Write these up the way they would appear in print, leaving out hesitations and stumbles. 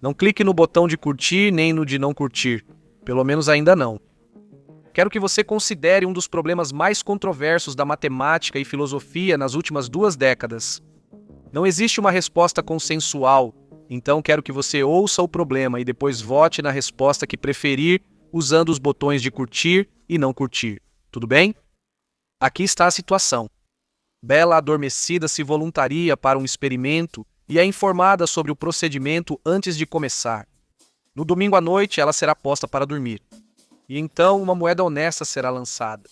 Não clique no botão de curtir nem no de não curtir. Pelo menos ainda não. Quero que você considere um dos problemas mais controversos da matemática e filosofia nas últimas 2 décadas. Não existe uma resposta consensual, então quero que você ouça o problema e depois vote na resposta que preferir usando os botões de curtir e não curtir. Tudo bem? Aqui está a situação. Bella adormecida se voluntaria para um experimento e é informada sobre o procedimento antes de começar. No domingo à noite, ela será posta para dormir. E então uma moeda honesta será lançada.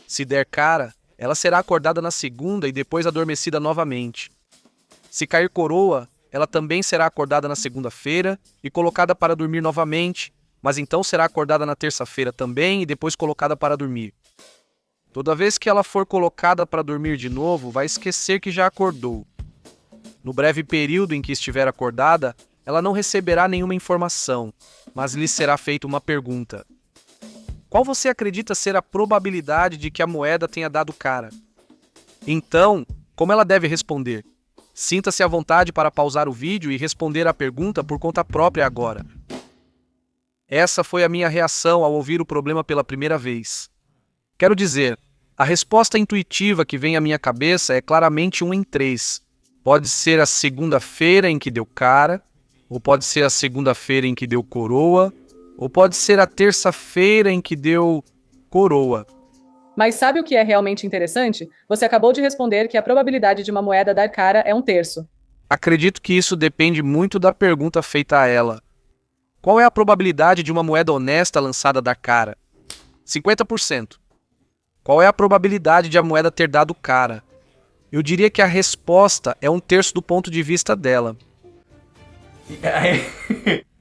Se der cara, ela será acordada na segunda e depois adormecida novamente. Se cair coroa, ela também será acordada na segunda-feira e colocada para dormir novamente, mas então será acordada na terça-feira também e depois colocada para dormir. Toda vez que ela for colocada para dormir de novo, vai esquecer que já acordou. No breve período em que estiver acordada, ela não receberá nenhuma informação, mas lhe será feita uma pergunta. Qual você acredita ser a probabilidade de que a moeda tenha dado cara? Então, como ela deve responder? Sinta-se à vontade para pausar o vídeo e responder à pergunta por conta própria agora. Essa foi a minha reação ao ouvir o problema pela primeira vez. Quero dizer, a resposta intuitiva que vem à minha cabeça é claramente 1 em 3. Pode ser a segunda-feira em que deu cara, ou pode ser a segunda-feira em que deu coroa, ou pode ser a terça-feira em que deu coroa. Mas sabe o que é realmente interessante? Você acabou de responder que a probabilidade de uma moeda dar cara é 1/3. Acredito que isso depende muito da pergunta feita a ela. Qual é a probabilidade de uma moeda honesta lançada dar cara? 50%. Qual é a probabilidade de a moeda ter dado cara? Eu diria que a resposta é 1/3 do ponto de vista dela.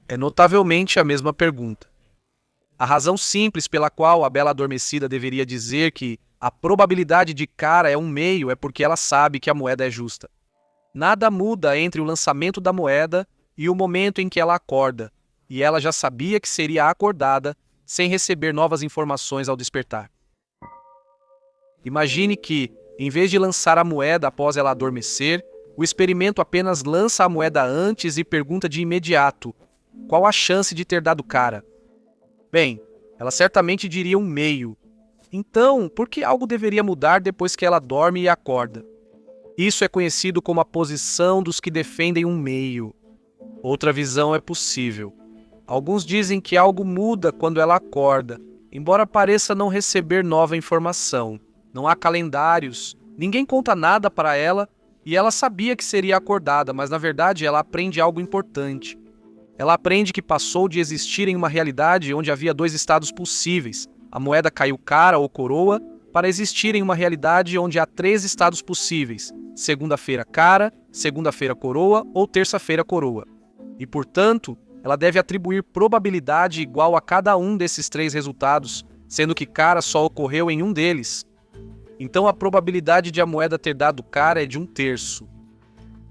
É notavelmente a mesma pergunta. A razão simples pela qual a Bella adormecida deveria dizer que a probabilidade de cara é 1/2 é porque ela sabe que a moeda é justa. Nada muda entre o lançamento da moeda e o momento em que ela acorda, e ela já sabia que seria acordada sem receber novas informações ao despertar. Imagine que, em vez de lançar a moeda após ela adormecer, o experimento apenas lança a moeda antes e pergunta de imediato: qual a chance de ter dado cara? Bem, ela certamente diria 1/2. Então, por que algo deveria mudar depois que ela dorme e acorda? Isso é conhecido como a posição dos que defendem 1/2. Outra visão é possível. Alguns dizem que algo muda quando ela acorda, embora pareça não receber nova informação. Não há calendários, ninguém conta nada para ela e ela sabia que seria acordada, mas na verdade ela aprende algo importante. Ela aprende que passou de existir em uma realidade onde havia 2 estados possíveis, a moeda caiu cara ou coroa, para existir em uma realidade onde há 3 estados possíveis, segunda-feira cara, segunda-feira coroa ou terça-feira coroa. E, portanto, ela deve atribuir probabilidade igual a cada um desses 3 resultados, sendo que cara só ocorreu em um deles. Então a probabilidade de a moeda ter dado cara é de 1/3.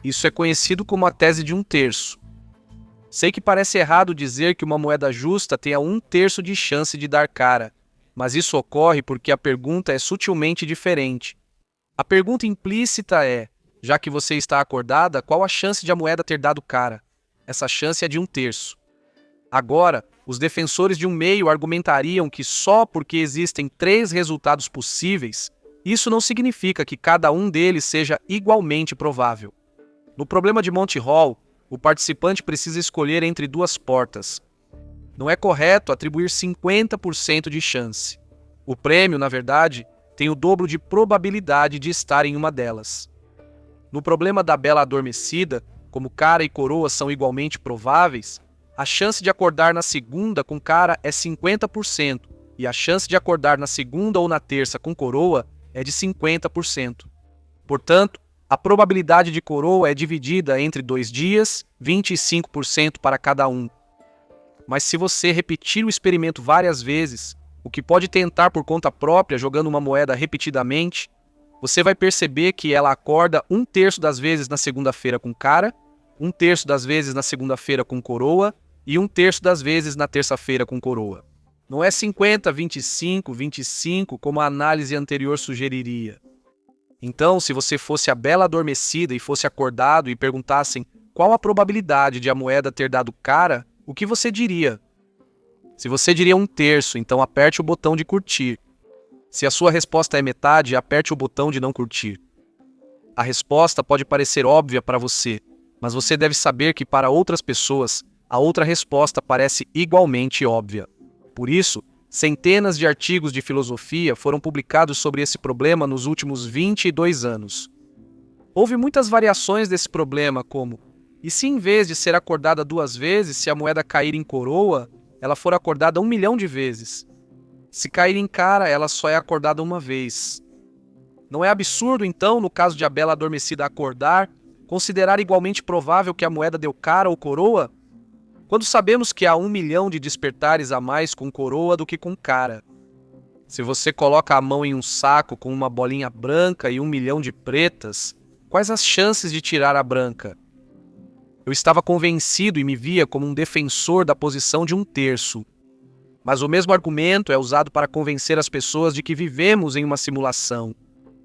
Isso é conhecido como a tese de 1/3. Sei que parece errado dizer que uma moeda justa tenha 1/3 de chance de dar cara, mas isso ocorre porque a pergunta é sutilmente diferente. A pergunta implícita é, já que você está acordada, qual a chance de a moeda ter dado cara? Essa chance é de 1/3. Agora, os defensores de 1/2 argumentariam que só porque existem 3 resultados possíveis, isso não significa que cada um deles seja igualmente provável. No problema de Monty Hall, o participante precisa escolher entre 2 portas. Não é correto atribuir 50% de chance. O prêmio, na verdade, tem o dobro de probabilidade de estar em uma delas. No problema da Bella adormecida, como cara e coroa são igualmente prováveis, a chance de acordar na segunda com cara é 50% e a chance de acordar na segunda ou na terça com coroa é de 50%. Portanto, a probabilidade de coroa é dividida entre 2 dias, 25% para cada um. Mas se você repetir o experimento várias vezes, o que pode tentar por conta própria jogando uma moeda repetidamente, você vai perceber que ela acorda 1/3 das vezes na segunda-feira com cara, 1/3 das vezes na segunda-feira com coroa e 1/3 das vezes na terça-feira com coroa. Não é 50, 25, 25 como a análise anterior sugeriria. Então, se você fosse a Bella adormecida e fosse acordado e perguntassem qual a probabilidade de a moeda ter dado cara, o que você diria? Se você diria 1/3, então aperte o botão de curtir. Se a sua resposta é metade, aperte o botão de não curtir. A resposta pode parecer óbvia para você, mas você deve saber que para outras pessoas, a outra resposta parece igualmente óbvia. Por isso, centenas de artigos de filosofia foram publicados sobre esse problema nos últimos 22 anos. Houve muitas variações desse problema, como: e se em vez de ser acordada 2 vezes, se a moeda cair em coroa, ela for acordada 1 milhão de vezes? Se cair em cara, ela só é acordada uma vez. Não é absurdo, então, no caso de a bela adormecida acordar, considerar igualmente provável que a moeda deu cara ou coroa? Quando sabemos que há 1 milhão de despertares a mais com coroa do que com cara. Se você coloca a mão em um saco com uma bolinha branca e 1 milhão de pretas, quais as chances de tirar a branca? Eu estava convencido e me via como um defensor da posição de 1/3. Mas o mesmo argumento é usado para convencer as pessoas de que vivemos em uma simulação.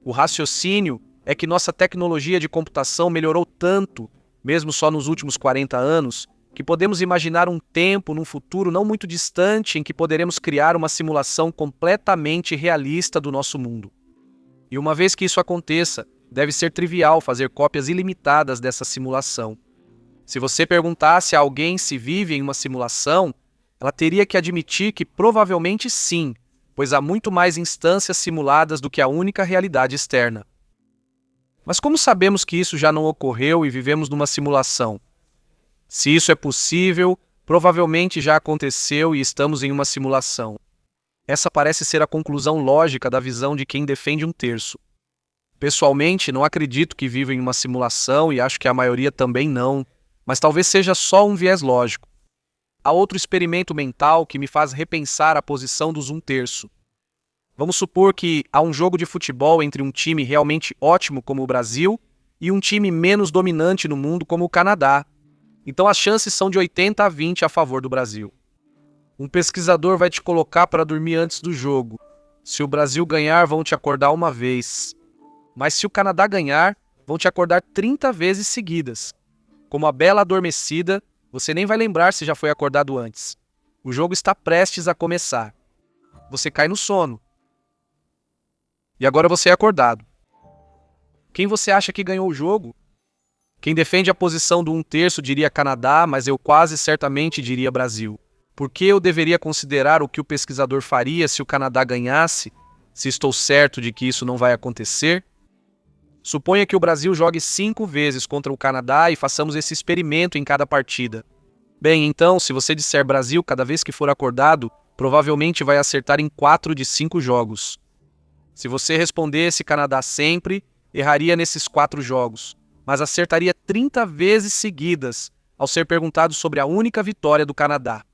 O raciocínio é que nossa tecnologia de computação melhorou tanto, mesmo só nos últimos 40 anos, que podemos imaginar um tempo num futuro não muito distante em que poderemos criar uma simulação completamente realista do nosso mundo. E uma vez que isso aconteça, deve ser trivial fazer cópias ilimitadas dessa simulação. Se você perguntasse a alguém se vive em uma simulação, ela teria que admitir que provavelmente sim, pois há muito mais instâncias simuladas do que a única realidade externa. Mas como sabemos que isso já não ocorreu e vivemos numa simulação? Se isso é possível, provavelmente já aconteceu e estamos em uma simulação. Essa parece ser a conclusão lógica da visão de quem defende 1/3. Pessoalmente, não acredito que vivo em uma simulação e acho que a maioria também não, mas talvez seja só um viés lógico. Há outro experimento mental que me faz repensar a posição dos 1/3. Vamos supor que há um jogo de futebol entre um time realmente ótimo como o Brasil e um time menos dominante no mundo como o Canadá. Então as chances são de 80-20 a favor do Brasil. Um pesquisador vai te colocar para dormir antes do jogo. Se o Brasil ganhar, vão te acordar uma vez. Mas se o Canadá ganhar, vão te acordar 30 vezes seguidas. Como a bela adormecida, você nem vai lembrar se já foi acordado antes. O jogo está prestes a começar. Você cai no sono. E agora você é acordado. Quem você acha que ganhou o jogo? Quem defende a posição do 1/3 diria Canadá, mas eu quase certamente diria Brasil. Por que eu deveria considerar o que o pesquisador faria se o Canadá ganhasse, se estou certo de que isso não vai acontecer? Suponha que o Brasil jogue 5 vezes contra o Canadá e façamos esse experimento em cada partida. Bem, então, se você disser Brasil cada vez que for acordado, provavelmente vai acertar em 4 de 5 jogos. Se você respondesse Canadá sempre, erraria nesses 4 jogos, mas acertaria 30 vezes seguidas ao ser perguntado sobre a única vitória do Canadá.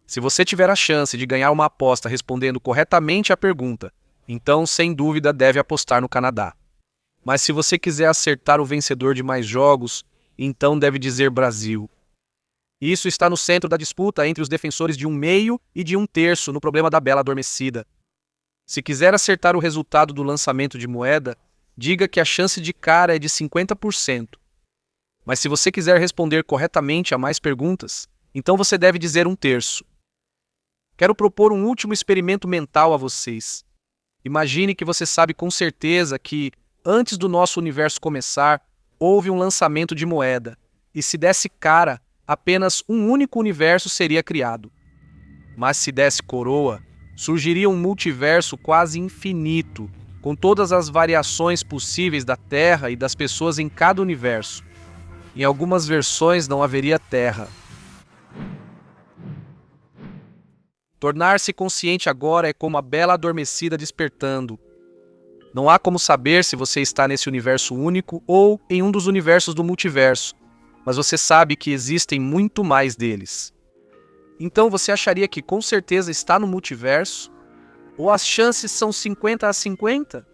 Se você tiver a chance de ganhar uma aposta respondendo corretamente a pergunta, então sem dúvida deve apostar no Canadá. Mas se você quiser acertar o vencedor de mais jogos, então deve dizer Brasil. Isso está no centro da disputa entre os defensores de 1/2 e de 1/3 no problema da bela adormecida. Se quiser acertar o resultado do lançamento de moeda, diga que a chance de cara é de 50%. Mas se você quiser responder corretamente a mais perguntas, então você deve dizer 1/3. Quero propor um último experimento mental a vocês. Imagine que você sabe com certeza que, antes do nosso universo começar, houve um lançamento de moeda, e se desse cara, apenas um único universo seria criado. Mas se desse coroa, surgiria um multiverso quase infinito, com todas as variações possíveis da Terra e das pessoas em cada universo. Em algumas versões não haveria Terra. Tornar-se consciente agora é como a bela adormecida despertando. Não há como saber se você está nesse universo único ou em um dos universos do multiverso, mas você sabe que existem muito mais deles. Então você acharia que com certeza está no multiverso? Ou as chances são 50-50?